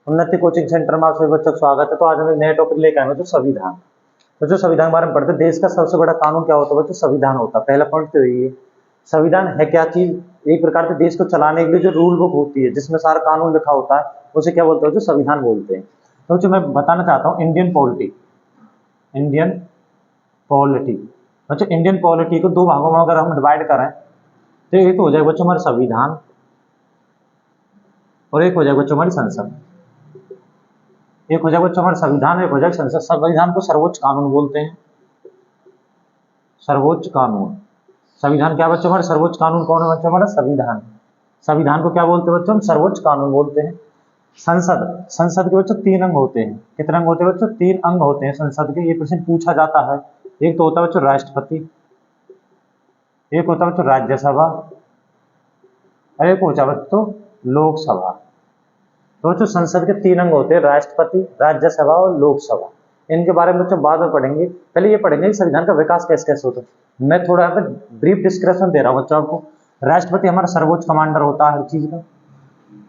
उन्नति coaching centre में आप सभी बच्चों का स्वागत है। तो आज हम एक नए टॉपिक लेकर आए हैं, जो संविधान। तो जो संविधान के बारे में पढ़ते हैं, देश का सबसे बड़ा कानून क्या होता है बच्चों? संविधान होता है। पहला पॉइंट तो यही है, संविधान है क्या चीज? एक प्रकार से देश को चलाने के लिए जो रूल बुक होती है, जिसमें सारा कानून लिखा होता है, उसे क्या बोलते हैं? जो संविधान बोलते हैं। तो जो मैं बताना चाहता हूँ, इंडियन पॉलिटी बच्चों, इंडियन पॉलिटी को दो भागों में अगर हम डिवाइड करें तो एक हो जाएगा बच्चों हमारा संविधान और एक हो जाएगा बच्चों हमारी संसद। एक हो जाएगा बच्चों हमारा संविधान, एक हो जाएगा संसद। संविधान को सर्वोच्च कानून बोलते हैं। सर्वोच्च कानून, संविधान क्या बच्चों हमारा सर्वोच्च कानून कौन है बच्चों? हमारा संविधान। संविधान को क्या बोलते हैं बच्चों? हम सर्वोच्च कानून बोलते हैं। संसद, संसद के बच्चों तीन अंग होते हैं। कितने अंग होते हैं बच्चों? तीन अंग होते हैं संसद के। ये प्रश्न पूछा जाता है। एक तो होता है बच्चों राष्ट्रपति, एक होता है बच्चों राज्यसभा और एक होता है बच्चों लोकसभा। तो बच्चों संसद के तीन अंग होते हैं, राष्ट्रपति, राज्यसभा और लोकसभा। इनके बारे में बच्चों बाद में पढ़ेंगे। पहले ये पढ़ेंगे कि संविधान का विकास कैसे कैसे होता है। मैं थोड़ा यहाँ पे ब्रीफ डिस्क्रिप्शन दे रहा हूँ बच्चों आपको। राष्ट्रपति हमारा सर्वोच्च कमांडर होता है हर चीज का।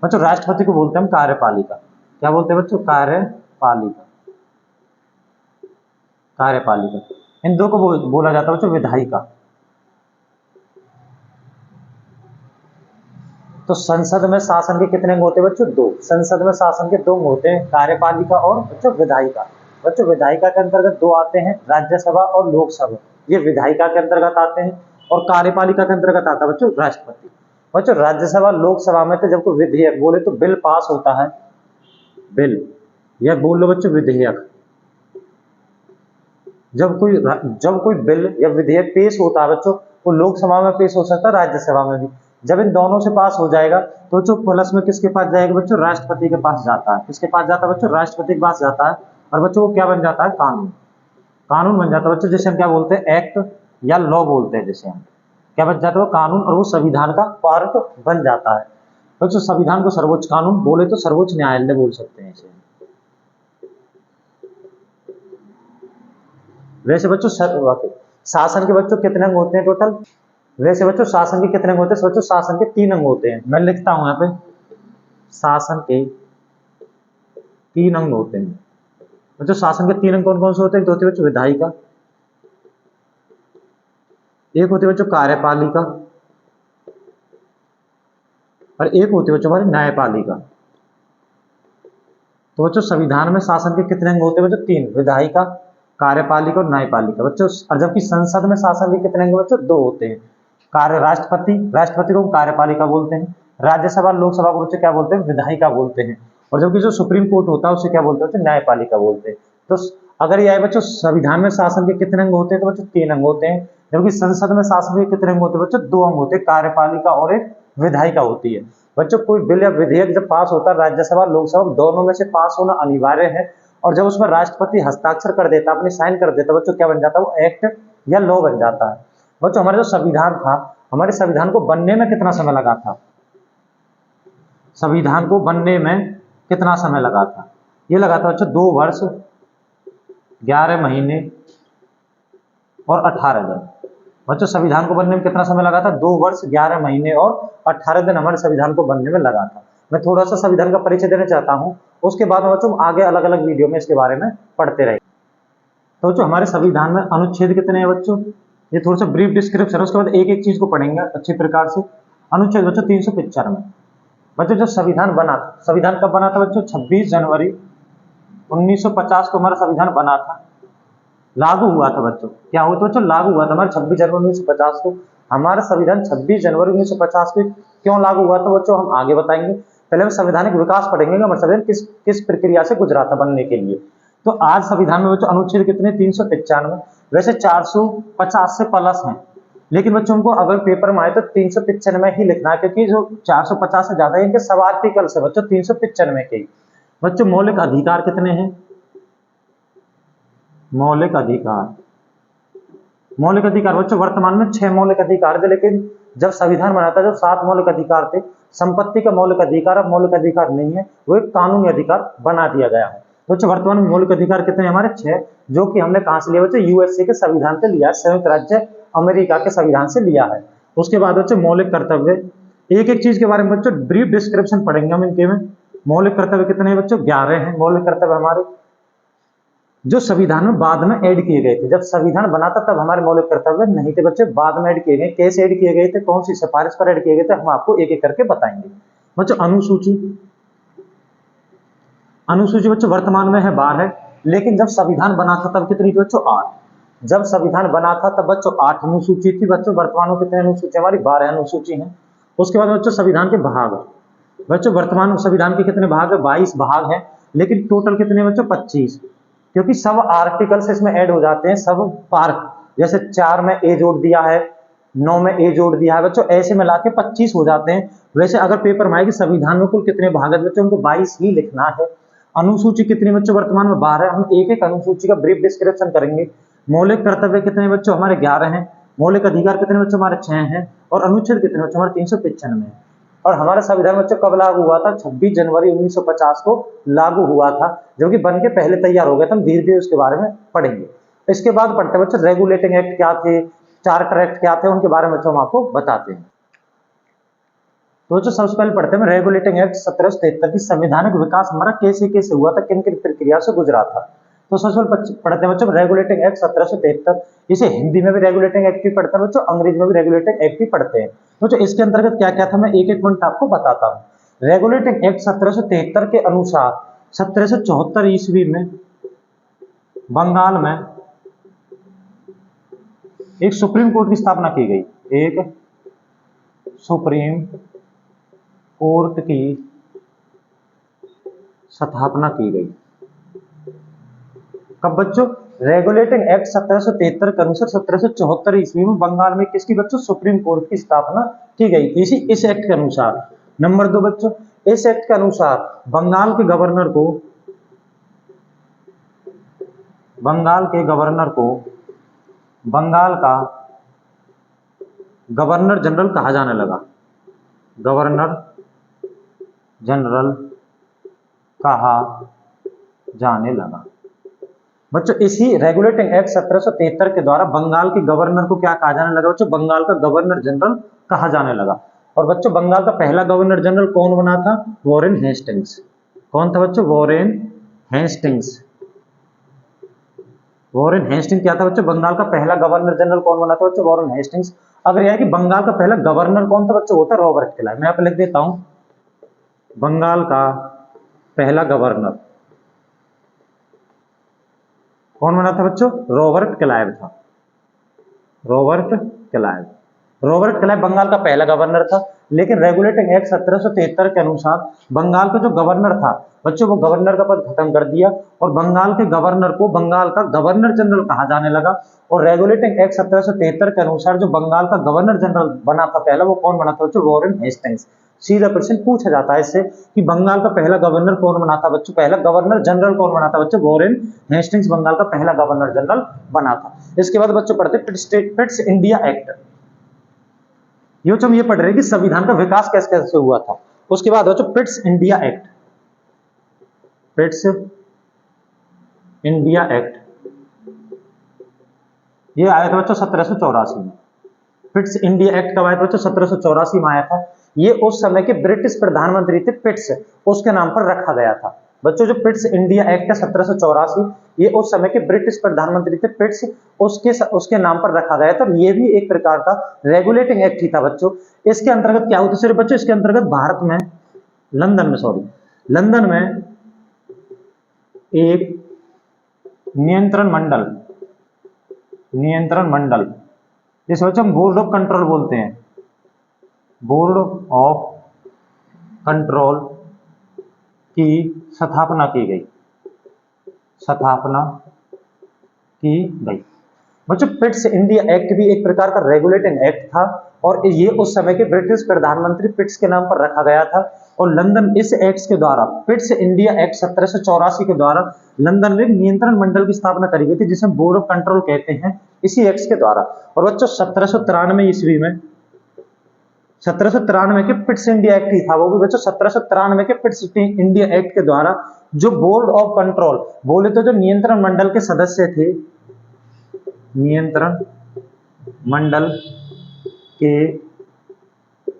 बच्चों राष्ट्रपति को बोलते हैं हम कार्यपालिका। क्या बोलते हैं बच्चों? कार्यपालिका। कार्यपालिका। इन दो को बोला जाता है बच्चों विधायिका। तो संसद में शासन के कितने अंग होते हैं बच्चों? दो। संसद में शासन के दो अंग होते हैं, कार्यपालिका और बच्चों विधायिका। बच्चों विधायिका के अंतर्गत दो आते हैं, राज्यसभा और लोकसभा। ये विधायिका के अंतर्गत आते हैं। और कार्यपालिका के अंतर्गत आता है बच्चों राष्ट्रपति। बच्चों राज्यसभा लोकसभा में तो जब कोई विधेयक बोले तो बिल पास होता है, बिल, यह बोल लो बच्चों विधेयक। जब कोई बिल या विधेयक पेश होता है बच्चों, वो लोकसभा में पेश हो सकता है, राज्यसभा में भी। जब इन दोनों से पास हो जाएगा तो जो प्लस में किसके पास जाएगा बच्चों? राष्ट्रपति के पास जाता है। किसके पास जाता है बच्चों? राष्ट्रपति के पास जाता है। और बच्चों वो क्या बन जाता है? कानून। कानून बन जाता है बच्चों, जिसे हम क्या बोलते हैं? एक्ट या लॉ बोलते हैं। जिसे हम क्या बन जाता है? वो कानून, और वो संविधान का पार्ट बन जाता है। बच्चों संविधान को सर्वोच्च कानून बोले तो सर्वोच्च न्यायालय बोल सकते हैं इसे। वैसे बच्चों शासन के बच्चों कितने अंग होते हैं टोटल? वैसे बच्चों शासन के कितने अंग होते हैं? बच्चों शासन के तीन अंग होते हैं। मैं लिखता हूं यहाँ पे, शासन के तीन अंग होते हैं। बच्चों शासन के तीन अंग कौन कौन से होते हैं? एक होती है बच्चों विधायिका, एक होती है बच्चों कार्यपालिका और एक होती है बच्चों हमारी न्यायपालिका। तो बच्चों संविधान में शासन के कितने अंग होते हैं बच्चों? तीन, विधायिका, कार्यपालिका और न्यायपालिका। बच्चों और जबकि संसद में शासन के कितने अंग बच्चों? दो होते हैं। राष्ट्रपति को कार्यपालिका बोलते हैं। राज्यसभा लोकसभा को बच्चों क्या बोलते हैं? विधायिका बोलते हैं। और जबकि जो सुप्रीम कोर्ट होता है उसे क्या बोलते हैं? न्यायपालिका बोलते हैं। तो अगर ये आए बच्चों संविधान में शासन के कितने अंग होते हैं? तो बच्चों तीन अंग होते हैं। जबकि संसद में शासन के कितने अंग होते हैं बच्चों? दो अंग होते हैं, कार्यपालिका और एक विधायिका होती है। बच्चों कोई बिल या विधेयक जब पास होता है, राज्यसभा लोकसभा दोनों में से पास होना अनिवार्य है। और जब उसमें राष्ट्रपति हस्ताक्षर कर देता, अपने साइन कर देता, बच्चों क्या बन जाता है? वो एक्ट या लॉ बन जाता है। बच्चों हमारा जो संविधान था, हमारे संविधान को बनने में कितना समय लगा था? संविधान को बनने में कितना समय लगा था? ये लगा था बच्चों 2 वर्ष 11 महीने और 18 दिन। बच्चों संविधान को बनने में कितना समय लगा था? 2 वर्ष 11 महीने और 18 दिन हमारे संविधान को बनने में लगा था। मैं थोड़ा सा संविधान का परिचय देना चाहता हूँ, उसके बाद में बच्चों आगे अलग अलग वीडियो में इसके बारे में पढ़ते रहे। तो बच्चों हमारे संविधान में अनुच्छेद कितने हैं बच्चों? ये थोड़ा सा ब्रीफ डिस्क्रिप्शन है, उसके बाद एक एक चीज को पढ़ेंगे अच्छे प्रकार से। अनुच्छेद बच्चों 395। बच्चों जब संविधान बना था, संविधान कब बना था बच्चों? 26 जनवरी 1950 को हमारा संविधान बना था, लागू हुआ था बच्चों। क्या हुआ था बच्चों? लागू हुआ था हमारे 26 जनवरी 1950 को। हमारा संविधान 26 जनवरी 1950 को क्यों लागू हुआ था बच्चों, हम आगे बताएंगे। पहले हम संवैधानिक विकास पढ़ेंगे, हमारा संविधान किस प्रक्रिया से गुजरा था बनने के लिए। तो आज संविधान में बच्चों अनुच्छेद कितने? 395। वैसे 450 से प्लस हैं, लेकिन बच्चों हमको अगर पेपर में आए तो 395 ही लिखना है, क्योंकि जो 450 से ज्यादा है इनके सब आर्टिकल से बच्चों 395 के। बच्चों मौलिक अधिकार कितने हैं? मौलिक अधिकार, मौलिक अधिकार बच्चों वर्तमान में 6 मौलिक अधिकार थे, लेकिन जब संविधान बना था जो 7 मौलिक अधिकार थे। संपत्ति का मौलिक अधिकार अब मौलिक अधिकार नहीं है, वो एक कानूनी अधिकार बना दिया गया है। बच्चों वर्तमान में मौलिक अधिकार कितने? हमारे 6, जो कि हमने कहां से लिया बच्चों? यूएसए के संविधान से लिया, संयुक्त राज्य अमेरिका के संविधान से लिया है। उसके बाद बच्चों मौलिक कर्तव्य, एक एक चीज के बारे में बच्चों ब्रीफ डिस्क्रिप्शन पढ़ेंगे हम इनके में। मौलिक कर्तव्य कितने हैं बच्चों? 11 हैं मौलिक कर्तव्य हमारे, जो संविधान में बाद में ऐड किए गए थे। जब संविधान बना था तब हमारे मौलिक कर्तव्य नहीं थे बच्चों, बाद में ऐड किए गए। कैसे ऐड किए गए थे, कौन सी सिफारिश पर ऐड किए गए थे, हम आपको एक एक करके बताएंगे बच्चों। अनुसूची, अनुसूची बच्चों वर्तमान में है 12, लेकिन जब संविधान बना था तब कितनी थी बच्चों? 8। जब संविधान बना था तब बच्चों 8 अनुसूची थी बच्चों। वर्तमान में कितने अनुसूची? हमारी 12 अनुसूची हैं। उसके बाद बच्चों संविधान के भाग, बच्चों वर्तमान में संविधान के कितने भाग है? 22 भाग हैं, लेकिन टोटल कितने बच्चों? 25, क्योंकि सब आर्टिकल्स इसमें ऐड हो जाते हैं, सब पार्ट, जैसे 4 में ए जोड़ दिया है, 9 में ए जोड़ दिया है बच्चों, ऐसे मिला के 25 हो जाते हैं। वैसे अगर पेपर में आएगी संविधान में कुल कितने भाग है बच्चों, हमको 22 ही लिखना है। अनुसूची कितनी बच्चों? वर्तमान में 12। हम एक एक अनुसूची का ब्रीफ डिस्क्रिप्शन करेंगे। मौलिक कर्तव्य कितने बच्चों? हमारे 11 हैं। मौलिक अधिकार कितने बच्चों? हमारे 6 हैं। और अनुच्छेद कितने बच्चों? हमारे 395 है। और हमारा संविधान बच्चों कब लागू हुआ था? 26 जनवरी 1950 को लागू हुआ था, जो कि बन के पहले तैयार हो गया था। हम धीरे धीरे उसके बारे में पढ़ेंगे। इसके बाद पढ़ते हैं बच्चों रेगुलेटिंग एक्ट क्या थे, चार्टर एक्ट क्या थे, उनके बारे में बच्चों हम आपको बताते हैं। तो जो सबसे पहले पढ़ते हैं रेगुलेटिंग एक्ट 1773 की संवैधानिक विकास हमारा कैसे कैसे हुआ था, किन किन प्रक्रिया से गुजरा था। तो सबसे पहले पढ़ते हैं बच्चों रेगुलेटिंग एक्ट 1773। इसे हिंदी में भी रेगुलेटिंग एक्ट भी पढ़ते हैं बच्चों, अंग्रेजी में भी रेगुलेटिंग एक्ट भी पढ़ते हैं बच्चों। इसके अंतर्गत क्या क्या था मैं एक एक पॉइंट आपको बताता हूँ। रेगुलेटिंग एक्ट 1773 के अनुसार 1774 ईस्वी में बंगाल में एक सुप्रीम कोर्ट की स्थापना की गई। एक सुप्रीम कोर्ट की स्थापना की गई। कब बच्चों? रेगुलेटिंग एक्ट 1773 के अनुसार 1774 ईस्वी में बंगाल में किसकी बच्चों? सुप्रीम कोर्ट की स्थापना की गई थी इस एक्ट के अनुसार। नंबर 2 बच्चों, इस एक्ट के अनुसार बंगाल के गवर्नर को बंगाल का गवर्नर जनरल कहा जाने लगा। गवर्नर जनरल कहा जाने लगा बच्चों। इसी रेगुलेटिंग एक्ट 1773 के द्वारा बंगाल के गवर्नर को क्या कहा जाने लगा बच्चों? बंगाल का गवर्नर जनरल कहा जाने लगा। और बच्चों बंगाल का पहला गवर्नर जनरल कौन बना था? Warren Hastings. कौन था बच्चों? Warren Hastings. वॉरेन हेस्टिंग्स क्या था बच्चों? बंगाल का पहला गवर्नर जनरल कौन बना था बच्चों? Warren Hastings. अगर यह कि बंगाल का पहला गवर्नर कौन था बच्चों? होता रॉबर्ट क्लाइव। मैं यहाँ पे लिख देता हूं, बंगाल का पहला गवर्नर कौन बना था बच्चों? रॉबर्ट क्लाइव था। रॉबर्ट क्लाइव बंगाल का पहला गवर्नर था। लेकिन रेगुलेटिंग एक्ट 1773 के अनुसार बंगाल का जो गवर्नर था बच्चों, वो गवर्नर का पद खत्म कर दिया और बंगाल के गवर्नर को बंगाल का गवर्नर जनरल कहा जाने लगा। और रेगुलेटिंग एक्ट 1773 के अनुसार जो बंगाल का गवर्नर जनरल बना था पहला, वो कौन बना था बच्चों? Warren Hastings. सीधा क्वेश्चन पूछा जाता है इससे कि बंगाल का पहला गवर्नर कौन बना था बच्चों? पहला गवर्नर जनरल कौन बना था बच्चों? वॉरेन हेस्टिंग्स बंगाल का पहला गवर्नर जनरल बना था। इसके बाद बच्चों पढ़ते पिट्स इंडिया एक्ट। ये पढ़ रहे हैं कि संविधान का विकास कैसे कैसे हुआ था। उसके बाद बच्चों Pitt's India act. Pitt's India act ये आया था बच्चों 1784 में। पिट्स इंडिया एक्ट कब आया था बच्चों? 1784 में आया था। ये उस समय के ब्रिटिश प्रधानमंत्री थे पिट्स, उसके नाम पर रखा गया था बच्चों। जो पिट्स इंडिया एक्ट है 1784, ये उस समय के ब्रिटिश प्रधानमंत्री थे पिट्स, उसके नाम पर रखा गया था। और ये भी एक प्रकार का रेगुलेटिंग एक्ट ही था बच्चों। इसके अंतर्गत क्या होता है सिर्फ बच्चों? इसके अंतर्गत भारत में लंदन में एक नियंत्रण मंडल जिसे बच्चों हम बोर्ड ऑफ कंट्रोल बोलते हैं, बोर्ड ऑफ कंट्रोल की स्थापना की गई बच्चों। पिट्स इंडिया एक्ट भी एक प्रकार का रेगुलेटिंग एक्ट था और ये उस समय के ब्रिटिश प्रधानमंत्री पिट्स के नाम पर रखा गया था। और लंदन इस एक्ट के द्वारा, पिट्स इंडिया एक्ट 1784 के द्वारा लंदन में एक नियंत्रण मंडल की स्थापना करी गई थी जिसे बोर्ड ऑफ कंट्रोल कहते हैं, इसी एक्ट के द्वारा। और बच्चों 1793 ईस्वी में 1793 के पिट्स इंडिया एक्ट ही था वो भी बच्चों। 1793 के पिट्स इंडिया एक्ट के द्वारा जो बोर्ड ऑफ कंट्रोल बोले तो जो नियंत्रण मंडल के सदस्य थे, नियंत्रण मंडल के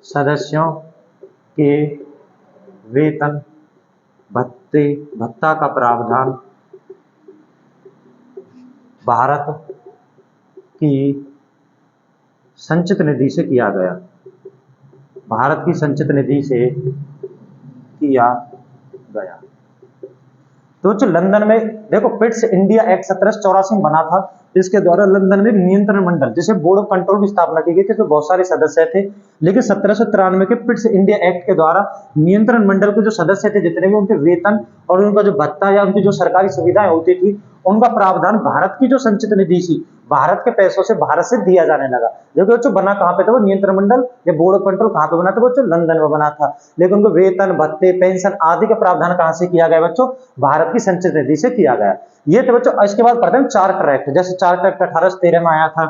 सदस्यों के वेतन भत्ता का प्रावधान भारत की संचित निधि से किया गया, भारत की संचित निधि से किया गया। तो जो लंदन में देखो पिट्स इंडिया एक्ट 1784 में बना था, इसके द्वारा लंदन में नियंत्रण मंडल जैसे बोर्ड ऑफ कंट्रोल की स्थापना की गई थी, तो बहुत सारे सदस्य थे। लेकिन 1793 के पिट्स इंडिया एक्ट के द्वारा नियंत्रण मंडल के जो सदस्य थे जितने भी, उनके वेतन और उनका जो भत्ता या उनकी जो सरकारी सुविधाएं होती थी, उनका प्रावधान भारत की जो संचित निधि थी, भारत के पैसों से भारत से दिया जाने लगा। देखो बच्चों बना कहाँ पे था वो नियंत्रण मंडल या बोर्ड ऑफ कंट्रोल, कहाँ पे बना था बच्चों? लंदन में बना था। लेकिन उनको वेतन, भत्ते, पेंशन आदि का प्रावधान कहाँ से किया गया बच्चों? भारत की संचित निधि से किया गया। ये तो बच्चों इसके बाद पढ़ते हैं चार्टर एक्ट। जैसे चार्टर एक्ट 1813 में आया था,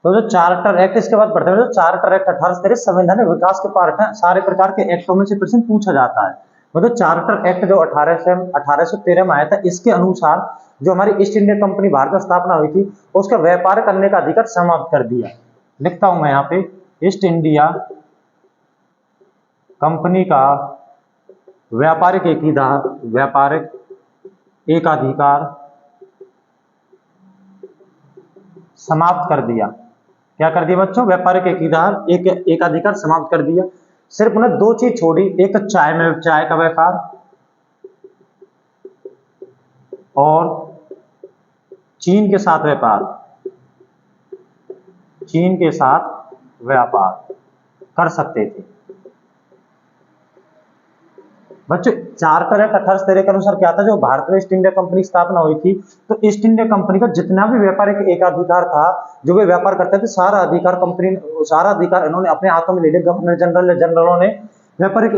तो जो चार्टर एक्ट इसके बाद पढ़ते हैं, जो चार्टर एक्ट 1813 संवैधानिक विकास के पार्ट है, सारे प्रकार के एक्टों में से प्रश्न पूछा जाता है। मतलब चार्टर एक्ट जो 1813 में आया था, इसके अनुसार जो हमारी ईस्ट इंडिया कंपनी भारत में स्थापना हुई थी, उसका व्यापार करने का अधिकार समाप्त कर दिया। लिखता हूं मैं यहाँ पे, ईस्ट इंडिया कंपनी का व्यापारिक एकाधिकार समाप्त कर दिया। क्या कर दिया बच्चों? व्यापारिक एकाधिकार समाप्त कर दिया। सिर्फ उन्हें दो चीज छोड़ी, एक तो चाय का व्यापार और चीन के साथ व्यापार कर सकते थे। बच्चों चार्टर एक्ट 1813 के अनुसार क्या था, जो भारत में ईस्ट इंडिया कंपनी की स्थापना हुई थी, तो ईस्ट इंडिया कंपनी का जितना भी व्यापारिक एकाधिकार था, जो वे व्यापार करते थे, सारा अधिकार इन्होंने अपने हाथों में ले लिया। गवर्नर जनरलों ने व्यापारिक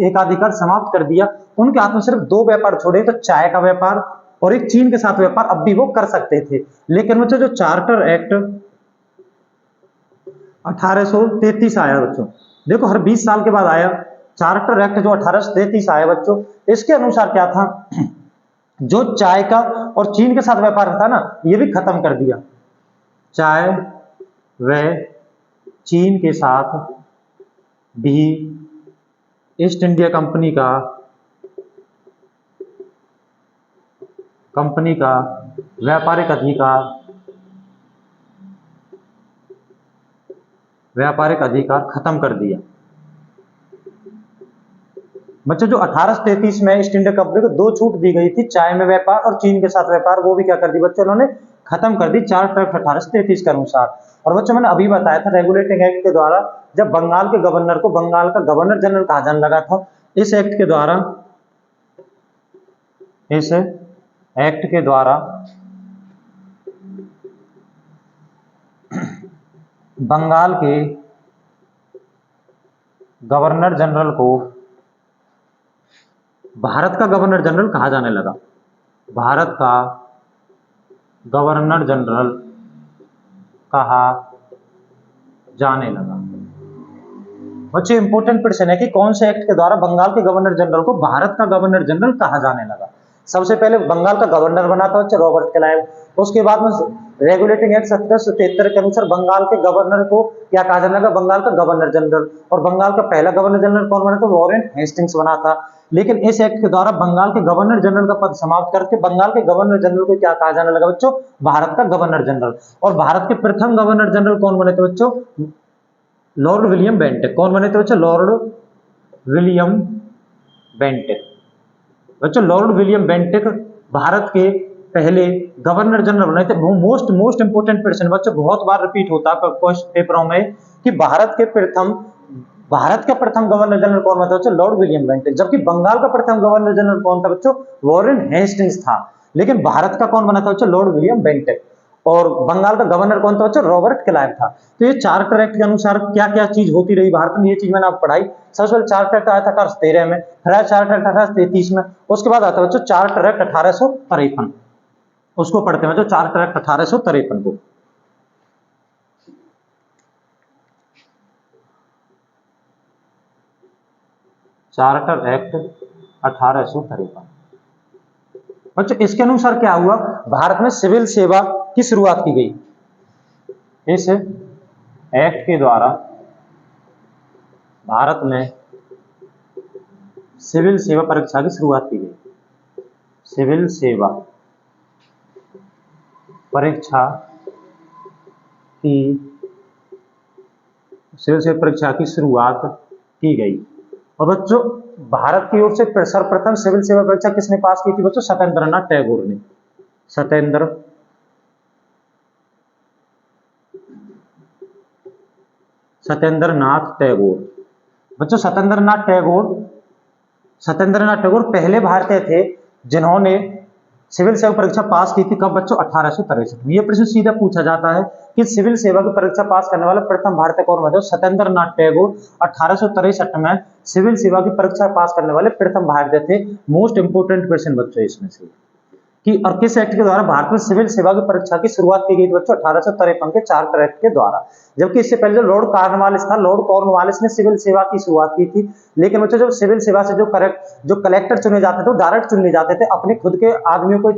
एकाधिकार समाप्त कर दिया। उनके हाथ में सिर्फ दो व्यापार छोड़े, तो चाय का व्यापार और एक चीन के साथ व्यापार अब भी वो कर सकते थे। लेकिन बच्चों जो चार्टर एक्ट 1833 आया बच्चों, देखो हर 20 साल के बाद आया चार्टर एक्ट जो 1833 आया बच्चों, इसके अनुसार क्या था, जो चाय का और चीन के साथ व्यापार था ना, ये भी खत्म कर दिया। चाय व चीन के साथ भी ईस्ट इंडिया कंपनी का व्यापारिक अधिकार खत्म कर दिया। बच्चों जो 1833 में ईस्ट इंडिया कंपनी को दो छूट दी गई थी, चाय में व्यापार और चीन के साथ व्यापार, वो भी क्या कर दी बच्चों? उन्होंने खत्म कर दी चार्टर एक्ट 1833 के अनुसार। और बच्चों मैंने अभी बताया था रेगुलेटिंग एक्ट के द्वारा जब बंगाल के गवर्नर को बंगाल का गवर्नर जनरल कहा जाने लगा था, इस एक्ट के द्वारा बंगाल के गवर्नर जनरल को भारत का गवर्नर जनरल कहा जाने लगा। भारत का गवर्नर जनरल कहा जाने लगा। बच्चे इंपोर्टेंट प्रश्न है कि कौन से एक्ट के द्वारा बंगाल के गवर्नर जनरल को भारत का गवर्नर जनरल कहा जाने लगा। सबसे पहले बंगाल का गवर्नर बना था बच्चे रॉबर्ट क्लाइव। उसके बाद में रेगुलेटिंग एक्ट 1773 के अनुसार बंगाल के गवर्नर को क्या कहा जाने लगा? बंगाल का गवर्नर जनरल। और बंगाल का पहला गवर्नर जनरल कौन बना था? वॉरेन हेस्टिंग्स बना था। लेकिन इस एक्ट के द्वारा बंगाल के गवर्नर जनरल का पद समाप्त करके बंगाल के गवर्नर जनरल को क्या कहा जाने लगा बच्चों? भारत का गवर्नर जनरल। और भारत के प्रथम गवर्नर जनरल कौन बने थे बच्चों? Lord William Bentinck. कौन बने थे बच्चों? Lord William Bentinck. बच्चों लॉर्ड विलियम बेंटिक भारत के पहले गवर्नर जनरल बने थे। मोस्ट इंपोर्टेंट प्रश्न बच्चों, बहुत बार रिपीट होता है पेपरों में कि भारत का प्रथम गवर्नर जनरल कौन था बच्चों? Lord William Bentinck. जबकि बंगाल का प्रथम गवर्नर जनरल कौन था बच्चों? वॉरेन हेस्टिंग्स था। लेकिन भारत का कौन बना था बच्चों? Lord William Bentinck. और बंगाल का गवर्नर कौन था बच्चों? रॉबर्ट क्लाइव था। तो ये चार्टर एक्ट के अनुसार क्या क्या चीज होती रही भारत में, ये चीज मैंने आपको पढ़ाई। सबसे पहले चार्टर एक्ट आया था 1813 में, फिर आया चार्टर एक्ट 1833 में, उसके बाद आता है बच्चों चार्टर एक्ट 1853। उसको पढ़ते हैं बच्चों, चार्टर एक्ट 1853 को। चार्टर एक्ट 1853 बच्चों, इसके अनुसार क्या हुआ? भारत में सिविल सेवा की शुरुआत की गई। इस एक्ट के द्वारा भारत में सिविल सेवा परीक्षा की शुरुआत की गई। सिविल सेवा परीक्षा की शुरुआत की गई। और बच्चों भारत की ओर से सर्वप्रथम सिविल सेवा परीक्षा किसने पास की थी बच्चों? सत्येंद्रनाथ टैगोर ने। सत्येंद्रनाथ टैगोर। बच्चों सत्येंद्रनाथ टैगोर पहले भारतीय थे जिन्होंने सिविल सेवा परीक्षा पास की थी। कब बच्चों? 1863 में। यह प्रश्न सीधा पूछा जाता है कि सिविल सेवा की परीक्षा पास करने वाला प्रथम भारतीय कौन बचा? सत्येंद्रनाथ टैगोर 1863 में सिविल सेवा की परीक्षा पास करने वाले प्रथम भारतीय थे। मोस्ट इंपोर्टेंट क्वेश्चन बच्चों इसमें से कि और किस एक्ट के द्वारा भारत में सिविल सेवा की परीक्षा की शुरुआत की गई थी बच्चों? 1853 के चार्टर एक्ट के द्वारा। जबकि इससे पहले जो लॉर्ड कॉर्नवालिस था, लॉर्ड कॉर्नवालिस ने सिविल सेवा की शुरुआत की थी। लेकिन बच्चों जब सिविल सेवा से जो कलेक्टर चुने जाते थे वो डायरेक्ट चुने जाते थे, अपने खुद के आदमियों को,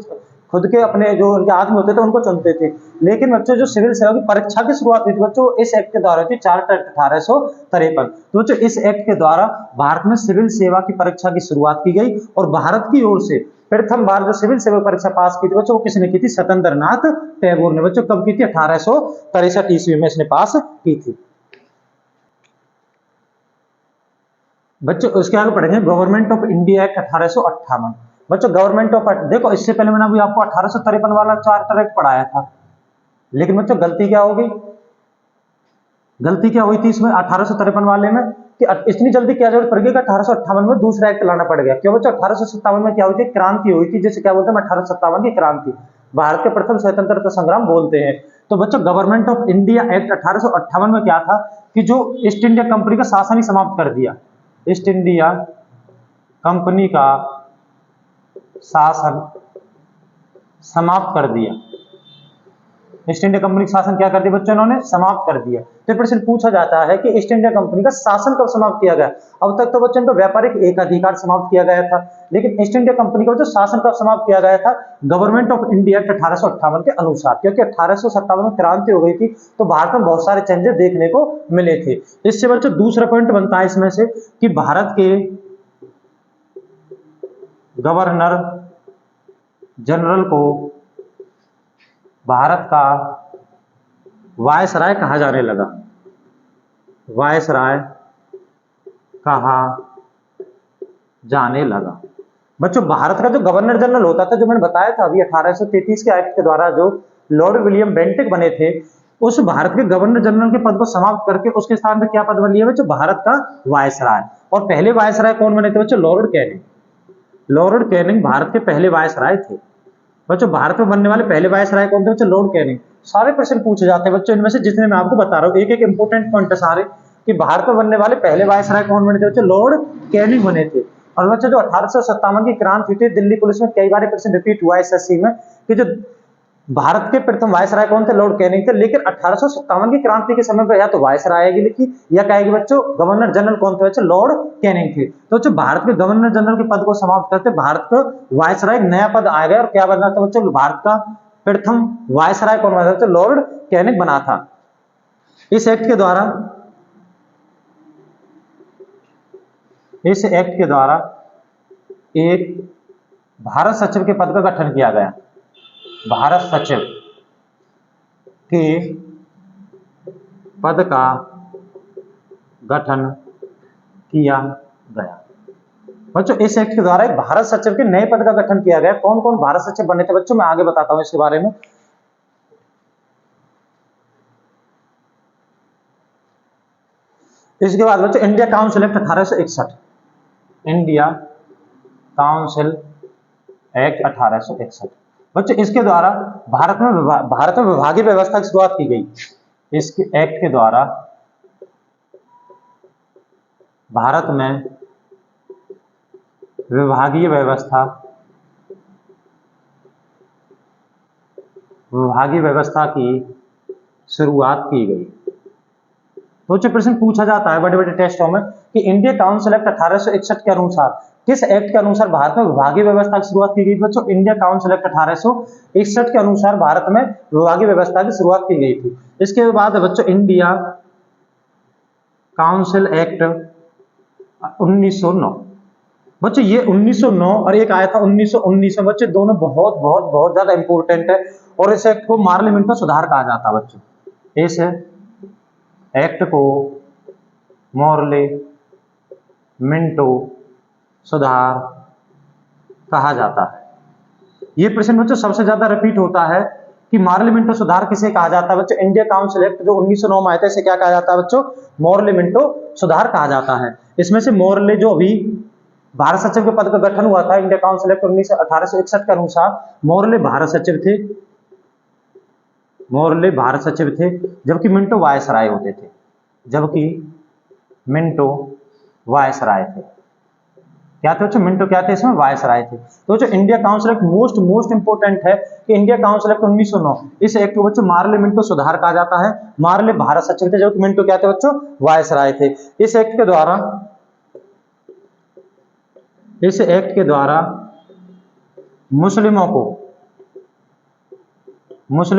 खुद के अपने जो उनके आदमी होते थे उनको चुनते थे। लेकिन बच्चों जो सिविल सेवा की परीक्षा की शुरुआत हुई थी बच्चों इस एक्ट के द्वारा हुई थी, चार्टर एक्ट 1853। तो बच्चों इस एक्ट के द्वारा भारत में सिविल सेवा की परीक्षा की शुरुआत की गई और भारत की ओर से प्रथम बार जो सिविल सेवा परीक्षा पास की थी बच्चों वो किसने की थी? सत्येंद्रनाथ टैगोर ने। बच्चों कब की थी? 1863 ईस्वी में इसने पास की थी। बच्चों उसके आगे पढ़ेंगे गवर्नमेंट ऑफ इंडिया एक्ट 1858। बच्चों गवर्नमेंट ऑफ, देखो इससे पहले मैंने अभी आपको 1853 वाला चार्टर एक्ट पढ़ाया था। लेकिन बच्चों गलती क्या होगी? गलती क्या हुई थी इसमें 1853 वाले में कि इतनी जल्दी क्या जरूरत पड़ गई कि 1858 में दूसरा एक्ट लाना पड़ गया। क्यों बच्चों? 1857 में क्या हुई थी? क्रांति हुई थी, जिसे क्या बोलते हैं? 1857 की क्रांति, भारत के प्रथम स्वतंत्रता संग्राम बोलते हैं। तो बच्चों गवर्नमेंट ऑफ इंडिया एक्ट 1858 में क्या था कि जो ईस्ट इंडिया कंपनी का शासन ही समाप्त कर दिया। ईस्ट इंडिया कंपनी का शासन समाप्त कर दिया। ईस्ट इंडिया कंपनी का शासन क्या कर दिया बच्चों? इन्होंने समाप्त कर दिया। तो प्रश्न पूछा जाता है कि ईस्ट इंडिया कंपनी का शासन कब समाप्त किया गया? अब तक तो बच्चों का व्यापारिक एकाधिकार समाप्त किया गया था, लेकिन ईस्ट इंडिया कंपनी का जो शासन कब समाप्त किया गया था? गवर्नमेंट ऑफ इंडिया एक्ट 1858 के अनुसार। क्योंकि 1857 में क्रांति हो गई थी तो भारत में बहुत सारे चेंजेस देखने को मिले थे। इससे बच्चों दूसरा पॉइंट बनता है इसमें से कि भारत के गवर्नर जनरल को भारत का वायसराय कहा जाने लगा। वायसराय कहा जाने लगा। बच्चों भारत का जो गवर्नर जनरल होता था, जो मैंने बताया था अभी 1833 के एक्ट के द्वारा जो लॉर्ड विलियम बेंटिक बने थे, उस भारत के गवर्नर जनरल के पद को समाप्त करके उसके स्थान पर क्या पद बन लिया बच्चों? भारत का वायसराय। और पहले वायसराय कौन बने थे बच्चों? Lord Canning. Lord Canning Bharat के पहले वायसराय थे। बच्चों भारत में बनने वाले पहले वायसराय कौन थे बच्चों? Lord Canning. सारे प्रश्न पूछे जाते हैं बच्चों इनमें से, जितने मैं आपको बता रहा हूँ एक एक इंपोर्टेंट पॉइंट है सारे, कि भारत में बनने वाले पहले वायसराय कौन बने थे बच्चों? लॉर्ड कैनिंग बने थे। और बच्चों जो 1857 की क्रांति हुई थी, दिल्ली पुलिस में कई बार प्रश्न रिपीट हुआ है एसएससी में कि जो भारत के प्रथम वायसराय कौन थे? लॉर्ड कैनिंग थे। लेकिन 1857 की क्रांति के समय पर या तो वायसराय आएगी लिखी या कहेगी बच्चों गवर्नर जनरल कौन थे बच्चों? लॉर्ड कैनिंग थे। तो बच्चों भारत के गवर्नर जनरल के पद को समाप्त करते भारत को वायसराय नया पद आ गया और क्या बना था बच्चों? भारत का प्रथम वायसराय कौन बना था? लॉर्ड कैनिंग बना था। इस एक्ट के द्वारा एक भारत सचिव के पद का गठन किया गया। भारत सचिव के पद का गठन किया गया। बच्चों इस एक्ट के द्वारा एक भारत सचिव के नए पद का गठन किया गया। कौन कौन भारत सचिव बने थे बच्चों? मैं आगे बताता हूं इसके बारे में। इसके बाद बच्चों India council act 1861। India council act 1861। बच्चों इसके द्वारा भारत में विभागीय व्यवस्था की शुरुआत की गई। इसके एक्ट के द्वारा भारत में विभागीय व्यवस्था की शुरुआत की गई। तो प्रश्न पूछा जाता है बड़े बड़े टेस्टों में कि इंडिया काउंसिल एक्ट 1861 के अनुसार किस एक्ट के अनुसार भारत में विभागीय व्यवस्था की शुरुआत की गई? बच्चों इंडिया काउंसिल एक्ट 1861 के अनुसार भारत में विभागीय व्यवस्था की शुरुआत की गई थी। इसके बाद बच्चों इंडिया काउंसिल एक्ट 1909। बच्चों ये 1909 और एक आया था 1919 में। बच्चों दोनों बहुत बहुत बहुत ज्यादा इंपॉर्टेंट है और इस एक्ट को मार्ले मिंटो सुधार कहा जाता है बच्चों। इस एक्ट को मॉर्ले मिंटो सुधार कहा जाता है। ये प्रश्न बच्चों सबसे ज्यादा रिपीट होता है कि मार्ले मिंटो सुधार किसे कहा जाता है बच्चों। इंडिया काउंसिल एक्ट जो 1909 में आया था इसे क्या कहा जाता है बच्चों, मॉर्ले मिंटो सुधार कहा जाता है। इसमें से मॉर्ले जो अभी भारत सचिव के पद का गठन हुआ था इंडिया काउंसिल एक्ट 1861 के अनुसार, मॉर्ले भारत सचिव थे, मॉर्ले भारत सचिव थे, जबकि मिंटो वायसराय होते थे, जबकि मिंटो वायसराय थे। क्या थे बच्चों, मिंटो क्या थे इसमें, वायसराय थे। तो जो India council act most important है कि इंडिया काउंसिल एक्ट 1909, इस एक्ट को बच्चों मार्ले मिंटो सुधार कहा जाता है। मार्ले भारत सचिव थे, जबकि मिंटो क्या थे बच्चों, वायसराय थे। इस एक्ट के द्वारा मुस्लिमों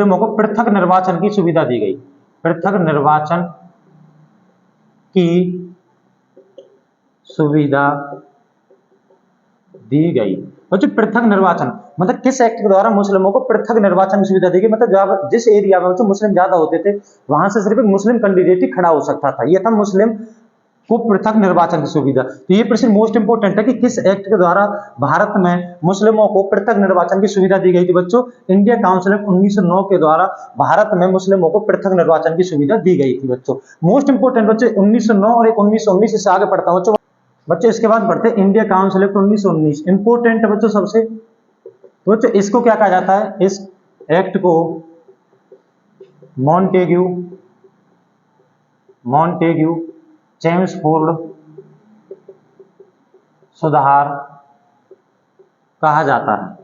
को पृथक निर्वाचन की सुविधा दी गई, पृथक निर्वाचन की सुविधा दी गई। बच्चों पृथक निर्वाचन मतलब किस एक्ट के द्वारा मुस्लिमों को पृथक निर्वाचन की सुविधा दी गई, मतलब जिस एरिया में बच्चों मुस्लिम ज्यादा होते थे वहां से सिर्फ एक मुस्लिम कैंडिडेट ही खड़ा हो सकता था, यह था मुस्लिम को पृथक निर्वाचन की सुविधा। तो ये प्रश्न मोस्ट इंपोर्टेंट है कि किस एक्ट के द्वारा भारत में मुस्लिमों को पृथक निर्वाचन की सुविधा दी गई थी बच्चों। इंडिया काउंसिल एक्ट 1909 के द्वारा भारत में मुस्लिमों को पृथक निर्वाचन की सुविधा दी गई थी बच्चों। मोस्ट इंपोर्टेंट बच्चों 1909 और 1919, इससे आगे पढ़ता हूं बच्चों। इसके बाद पढ़ते हैं इंडिया काउंसिल एक्ट 1919, इंपोर्टेंट है बच्चों सबसे। तो बच्चों इसको क्या कहा जाता है, इस एक्ट को मॉन्टेग्यू चेम्सफोर्ड सुधार कहा जाता है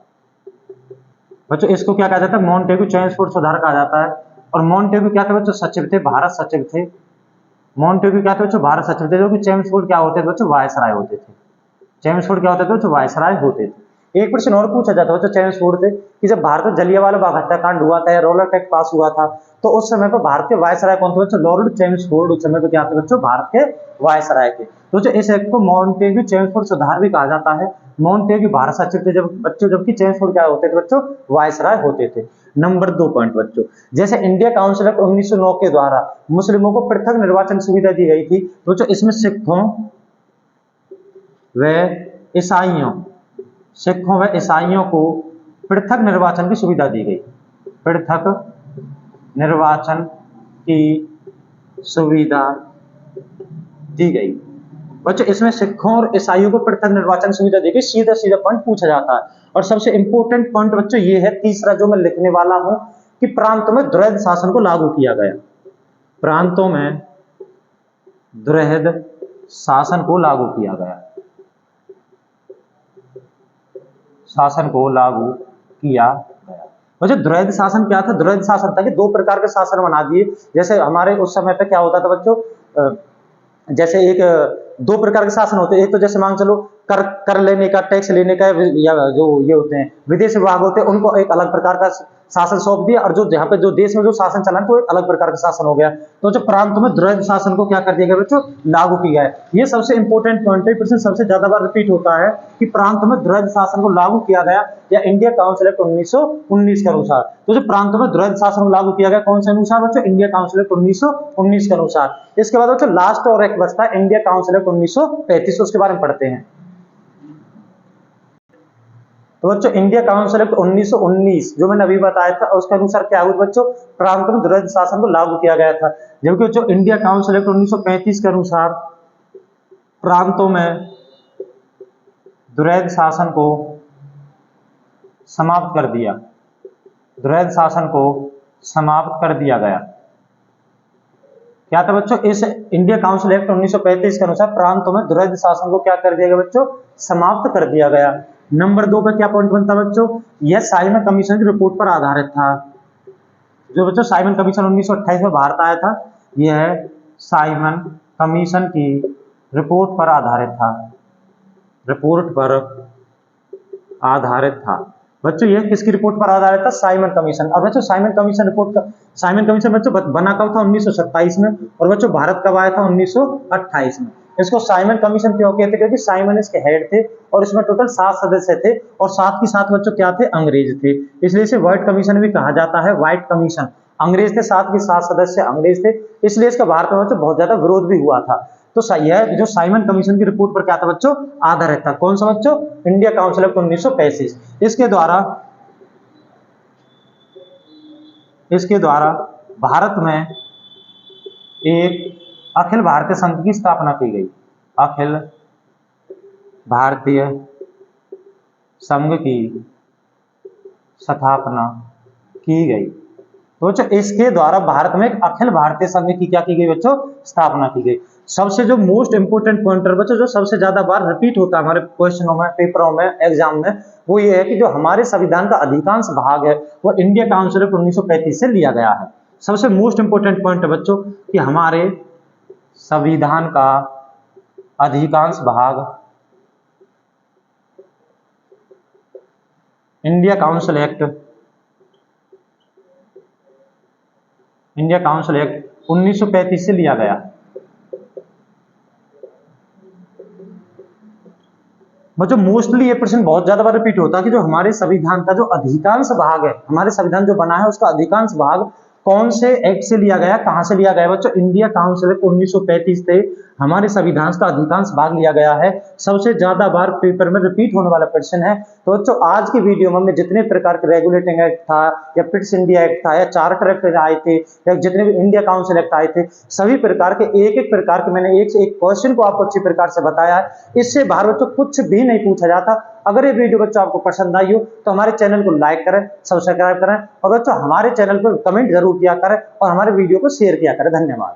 बच्चों। इसको क्या कहा जाता है, मॉन्टेग्यू चेम्सफोर्ड सुधार कहा जाता है। और मॉन्टेग्यू क्या थे बच्चों, सचिव थे, भारत सचिव थे। मॉन्टेग्यू क्या थे बच्चों, भारत सचिव थे, जो कि चेम्सफोर्ड क्या होते थे बच्चों, वायसराय होते थे। चेम्सफोर्ड क्या होते थे बच्चों, वायसराय होते थे। एक प्रश्न और पूछा जाता है बच्चों चेम्सफोर्ड से कि जब भारत में जलियांवाला बाग हत्याकांड हुआ था या रोलर एक्ट पास हुआ था तो उस समय पर भारत के वायसराय कौन थे बच्चों, लॉर्ड चेम्सफोर्ड उस समय पर क्या थे बच्चों, भारत के वायसराय थे। तो इस एक्ट को मॉन्टेग्यू चेम्सफोर्ड सुधार भी कहा जाता है। मॉन्टेग्यू भारत सचिव थे जब बच्चों, जबकि चेम्सफोर्ड क्या होते थे बच्चों, वायसराय होते थे। नंबर 2 पॉइंट बच्चों, जैसे इंडिया काउंसिल एक्ट 1909 के द्वारा मुस्लिमों को पृथक निर्वाचन सुविधा दी गई थी, तो इसमें सिखों व ईसाइयों को पृथक निर्वाचन की सुविधा दी गई, पृथक निर्वाचन की सुविधा दी गई बच्चों। इसमें सिखों और ईसाइयों को पृथक निर्वाचन सुविधा दी गई। सीधा सीधा पॉइंट पूछा जाता है। और सबसे इंपॉर्टेंट पॉइंट बच्चों ये है तीसरा जो मैं लिखने वाला हूं कि प्रांतों में द्वैध शासन को लागू किया गया, प्रांतों में द्वैध शासन को लागू किया गया, शासन को लागू किया गया। वैसे द्वैध शासन क्या था, द्वैध शासन था कि दो प्रकार के शासन बना दिए। जैसे हमारे उस समय पे क्या होता था बच्चों, जैसे एक दो प्रकार के शासन होते हैं। एक तो जैसे मान चलो कर लेने का, टैक्स लेने का, या जो ये होते हैं विदेश विभाग होते हैं उनको एक अलग प्रकार का शासन सौंप दिया, और जो जहाँ पे जो देश में जो शासन चला तो एक अलग प्रकार का शासन हो गया। तो जो प्रांतों में द्वैध शासन को क्या कर दिया गया बच्चों, लागू किया है। ये सबसे इंपॉर्टेंट पॉइंट है, प्रश्न सबसे ज्यादा बार रिपीट होता है कि प्रांतों में द्वैध शासन को लागू किया गया या इंडिया काउंसिल एक्ट 1919 के अनुसार। तो जो प्रांतों में द्वैध शासन को लागू किया गया कौन से अनुसार बच्चों, इंडिया काउंसिल एक्ट 1919 के अनुसार। इसके बाद बच्चों लास्ट और एक बचता है इंडिया काउंसिल एक्ट 1935, उसके बारे में पढ़ते हैं। तो बच्चों इंडिया काउंसिल एक्ट 1919 जो मैंने अभी बताया था उसके अनुसार क्या हुआ बच्चों, प्रांतों में द्वैध शासन को लागू किया गया था। जबकि जो इंडिया काउंसिल एक्ट 1935 के अनुसार प्रांतों में द्वैध शासन को समाप्त कर दिया, द्वैध शासन को समाप्त कर दिया गया। क्या था बच्चों, इस इंडिया काउंसिल एक्ट 1935 के अनुसार प्रांतों में द्वैध शासन को क्या कर दिया गया बच्चों, समाप्त कर दिया गया। नंबर 2 पे क्या पॉइंट बनता है बच्चों, यह साइमन कमीशन की रिपोर्ट पर आधारित था। जो बच्चों साइमन कमीशन 1928 में भारत आया था, यह साइमन कमीशन की रिपोर्ट पर आधारित था, रिपोर्ट पर आधारित था। बच्चों यह किसकी रिपोर्ट पर आधारित था, साइमन कमीशन। और बच्चों साइमन कमीशन रिपोर्ट का, साइमन कमीशन बच्चों बना कब था 1927 में, और बच्चों भारत कब आया था 1928 में। इसको साइमन कमीशन क्यों कहते? क्योंकि साइमन इसके हेड थे और इसमें टोटल 7 सदस्य थे और साथ ही साथ बच्चों क्या थे? अंग्रेज थे, इसलिए इसे व्हाइट कमीशन भी कहा जाता है। व्हाइट कमीशन, अंग्रेज थे, साथ के 7 सदस्य अंग्रेज थे, इसलिए इसका भारत में बच्चों बहुत ज्यादा विरोध भी हुआ था। तो यह जो साइमन कमीशन की रिपोर्ट पर क्या था बच्चों? आधारित था। कौन सा बच्चों? India council act 1935। इसके द्वारा भारत में एक अखिल भारतीय संघ की स्थापना की गई। अखिल भारतीय संघ की स्थापना की गई। तो बच्चों इसके द्वारा भारत में एक अखिल भारतीय संघ की क्या की गई बच्चों? स्थापना की गई। सबसे जो मोस्ट इंपोर्टेंट पॉइंटर बच्चों जो सबसे ज्यादा बार रिपीट होता है हमारे क्वेश्चनों में, पेपरों में, एग्जाम में, वो ये है कि जो हमारे संविधान का अधिकांश भाग है वो इंडिया काउंसिल ऑफ 1935 से लिया गया है। सबसे मोस्ट इंपोर्टेंट पॉइंट है बच्चों कि हमारे संविधान का अधिकांश भाग इंडिया काउंसिल एक्ट 1935 से लिया गया। बच्चों मोस्टली ये प्रश्न बहुत ज्यादा बार रिपीट होता है कि जो हमारे संविधान का जो अधिकांश भाग है, हमारे संविधान जो बना है उसका अधिकांश भाग कौन से एक्ट से लिया गया, कहां से लिया गया बच्चों? इंडिया काउंसिल एक्ट 1935 से हमारे संविधान का अधिकांश भाग लिया गया है। सबसे ज्यादा बार पेपर में रिपीट होने वाला क्वेश्चन है। तो बच्चों आज की वीडियो में हमने जितने प्रकार के रेगुलेटिंग एक्ट था या पिट्स इंडिया एक्ट था या चार्टर एक्ट आए थे या जितने भी इंडिया काउंसिल एक्ट आए थे, सभी प्रकार के एक एक प्रकार के मैंने एक से एक क्वेश्चन को आपको अच्छी प्रकार से बताया है। इससे बाहर बच्चों कुछ भी नहीं पूछा जाता। अगर ये वीडियो बच्चों आपको पसंद आई हो तो हमारे चैनल को लाइक करें, सब्सक्राइब करें और बच्चों हमारे चैनल पर कमेंट जरूर किया करें और हमारे वीडियो को शेयर किया करें। धन्यवाद।